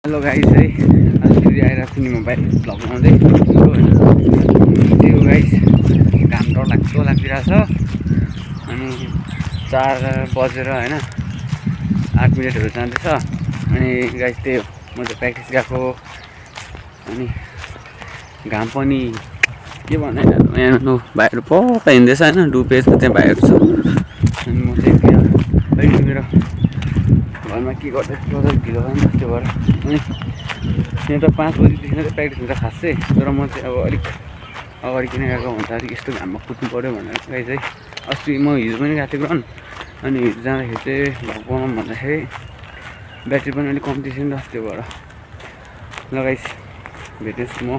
Hello guys है आज फेरि आइरहेको छु नि म बाइक भ्लग बनाउँदै त्यही हो गाइस घाम डर लाग्दो लागिरहेछ अनि 4 बजेर होइन 8 मिनटहरू जाँदैछ अनि गाइस त्यही हो म चाहिँ प्र्याक्टिस गएको अनि घाम पनि के भन्ने यहाँ भाइहरू पक्का हिँड्दैछ होइन डुबेछ त्यहाँ भाइहरू छ अनि म चाहिँ त्यहाँ अहिले मेरो घरमा के गर्दै ढिलो भयो नि त्यो भएर अनि यहाँ त 5 बजीदेखि नै प्र्याक्टिस हुन्छ खासै तर म चाहिँ अब अलिक अगाडि किन गएको भन्दा अलिक यस्तो घाममा कुद्नु पऱ्यो भनेर गाइस है अस्ति म हिजो पनि गएको थिएँ रन अनि हिजो जाँदाखेरि चाहिँ भ्लग बनाउँ भन्दाखेरि ब्याट्री पनि अलिक कम्ती थियो नि त त्यो भएर ल गाइस भेट्नुहोस् म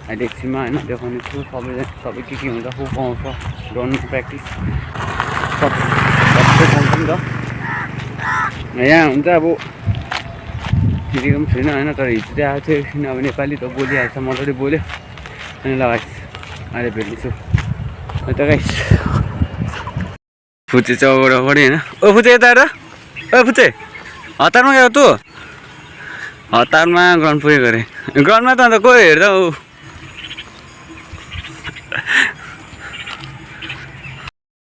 अहिले एकछिनमा होइन देखाउने छु सबै के हुन्छ को पाउँछ रन प्र्याक्टिस सबै पाउँछ नि त यहाँ हुन्छ अब चिनेको पनि छुइनँ होइन तर हिजो चाहिँ आएको थियो किनभने नेपाली त बोलिहाल्छ मजाले बोल्यो अनि ल गाइस अहिले भेट्नेछु त गाइस फुचे चाहिँ अगाडि होइन ओ फुचे यता हेर ओ फुचे हतारमा गयो तँ हतारमा ग्राउन्ड पुगेको अरे ग्राउन्डमा त अन्त को हेर्दा ऊ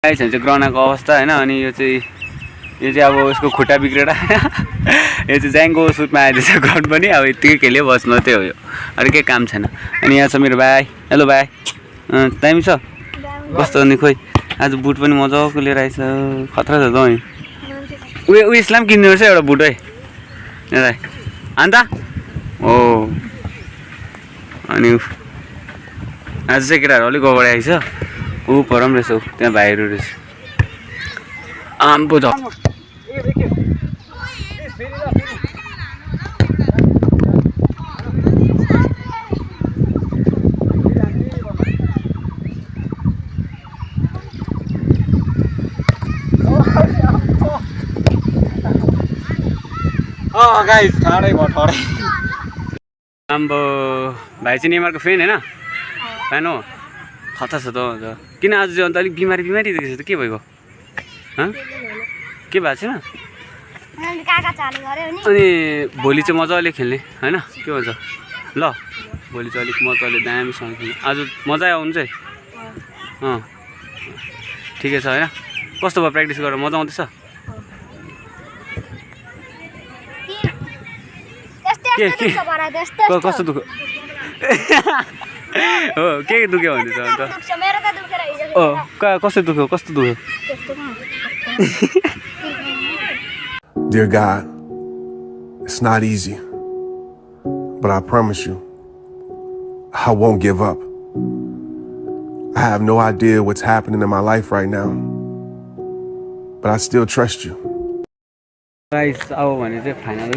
गाइस चाहिँ ग्राउन्डको अवस्था होइन अनि यो चाहिँ अब उसको खुट्टा बिग्रेर यो चाहिँ ज्याङको सुटमा आइदिएछ ग्राउन्ड पनि अब यत्तिकै खेल्यो बस मात्रै हो यो अरू केही काम छैन अनि यहाँ छ मेरो भाइ हेलो भाइ दामी छ कस्तो अनि खोइ आज बुट पनि मजाको लिएर आएछ खतरा छ त उयसलाई पनि किन्नु रहेछ एउटा बुट है दाइ अन्त ओ अनि आज चाहिँ केटाहरू अलिक अगाडि आइछ ऊ पर पनि रहेछ त्यहाँ भाइहरू रहेछ आम्बो झ गाइस ठाडै भयो ठडै आम्बो भाइ चाहिँ नेमारको फ्यान होइन फ्यान हो खतरा छ त किन आज चाहिँ अन्त अलिक बिमारी देखिन्छ त के भएको के भएको छैन अनि भोलि चाहिँ मजाले खेल्ने होइन के भन्छ ल भोलि चाहिँ अलिक मजाले दामीसँग खेल्ने आज मजा आउनु चाहिँ ठिकै छ होइन कस्तो भयो प्र्याक्टिस गरेर मजा आउँदैछ कस्तो दुख्यो हो के दुख्यो भन्दैछ अन्त कस्तो दुख्यो Dear God, it's not easy, but I promise you, I won't give up. I have no idea what's happening in my life right now, but I still trust you. Guys, अब भने चाहिँ फाइनल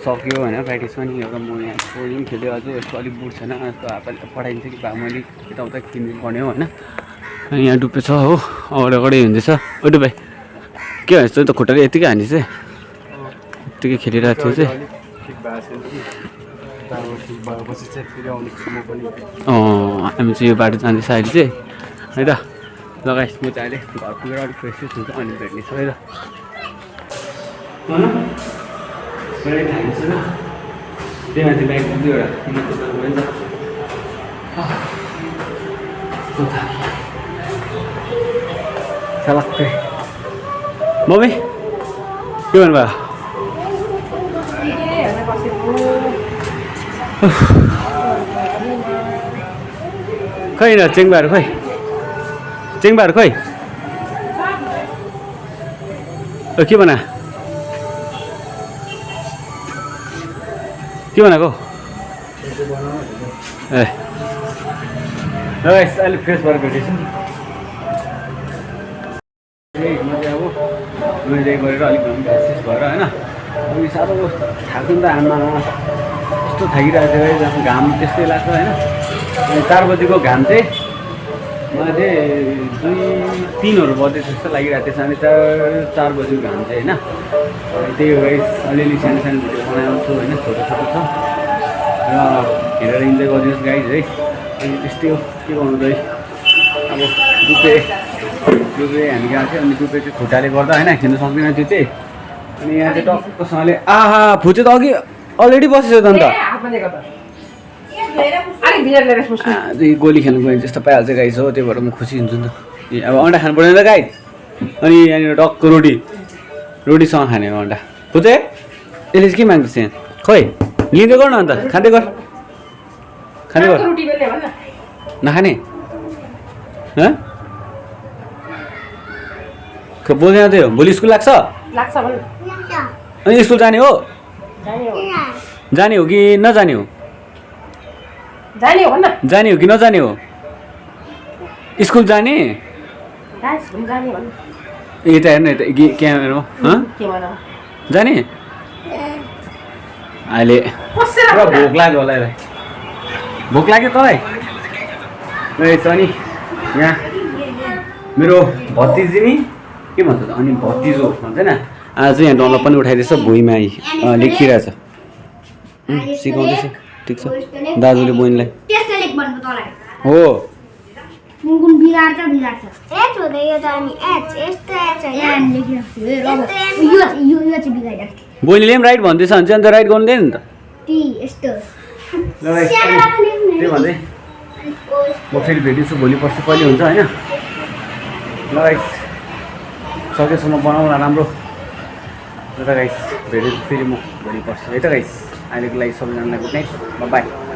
सक्यो होइन practice पनि एउटा म यहाँ पनि खेल्यो अझ यसको अलिक बुट छैन यस्तो हातले पठाइदिन्छ कि भए मैले यताउता किन्नु पर्ने हो होइन अनि यहाँ डुबे छ हो अगाडि हिँड्दैछ ओ डुबे के भन्छ त खुट्टाले यत्तिकै हानिस् है यत्तिकै खेलिरहेको थियो चाहिँ हामी चाहिँ यो बाटो जाँदैछ अहिले चाहिँ है त लगाइस् म चाहिँ अहिले घर पुगेर अलिक फ्रेस हुन्छ अनि भेट्ने छ है त त्यही माथि ब्याग 2वटा सलक्कै मम्मी के भन्नुभयो खै न चेङ्बाहरू खै के बना के बनाएको ए अहिले फ्रेस भएर भेटेछु म चाहिँ अब मैले गरेर अलिक फ्रेस भएर होइन अनि साह्रो थाक्नु त आमा कस्तो थाकिरहेको थियो है घाम त्यस्तै लाग्छ होइन अनि 4 बजीको घाम चाहिँ मलाई चाहिँ 2-3 बजे जस्तो लागिरहेको थियो अनि 4 बजीको घाम चाहिँ होइन त्यही हो गाइस अलिअलि सानो भिडियो बनाउँछु होइन छोटो छ र हेरेर इन्जोय गरिदिनुहोस् गाइस है अनि त्यस्तै हो के गर्नु त अब डुबे हामी गएको थियो अनि डुबे चाहिँ खुट्टाले गर्दा होइन खेल्नु सक्दैन त्यो चाहिँ अनि यहाँ चाहिँ टक्कसँगले आहा फुचे त अघि अलरेडी बसेछ त अन्त हातमा दिएको त अलिक धिर लिएर पुस्नु दुई गोली खेल्नु गयो जस्तो पाइहाल्छ गाई हो त्यही भएर म खुसी हुन्छु नि त ए अब अन्डा खानु पर्दैन त गाई अनि यहाँनिर टक्क रोटीसँग खाने हो अन्डा बुझे यसले चाहिँ के माग्दैछ यहाँ खोइ लिँदै गर न अन्त खाँदै गर खाँदै गर रोटी बेल्ने भन्न नखाने बोल्दैन त्यही हो भोलि स्कुल लाग्छ लाग्छ भन्न अनि स्कुल जाने हो जाने हो जाने हो कि नजाने हो जाने हो भन्न जाने हो कि नजाने हो स्कुल जाने डान्स घुम जाने भन्न यता हेर्नु यता क्यामेरामा के भन जाने अहिले पुरा भोक लाग्यो होला यसलाई भोक लाग्यो तँलाई रहेछ नि यहाँ मेरो भतिजी नि के भन्छ त अनि भतिजो भन्छ होइन आज यहाँ डल्लो पनि उठाइदिएछ भुइँमा लेखिरहेछ सिकाउँदैछ ठिक छ दाजुले बहिनीलाई त्यस्तो लेख भन्नु तँलाई हो कुन बिगार्छ एच हो त यो त अनि एच यस्तो एच हो यहाँ लेखिरहेको छु यो चाहिँ बिगाइरहेको थियो बहिनीले पनि राइट भन्दैछ भने चाहिँ अन्त राइट गर्दैन नि त टी यस्तो ल guys, त्यही भन्दै म फेरि भेटिन्छु भोलि पर्सि कहिले हुन्छ होइन ल गाइस सकेसम्म बनाउँला राम्रो ल त गाइस भेटेँ फेरि म भोलि पर्सि है त गाइस अहिलेको लागि सबैजनालाई गुड नाइट बाई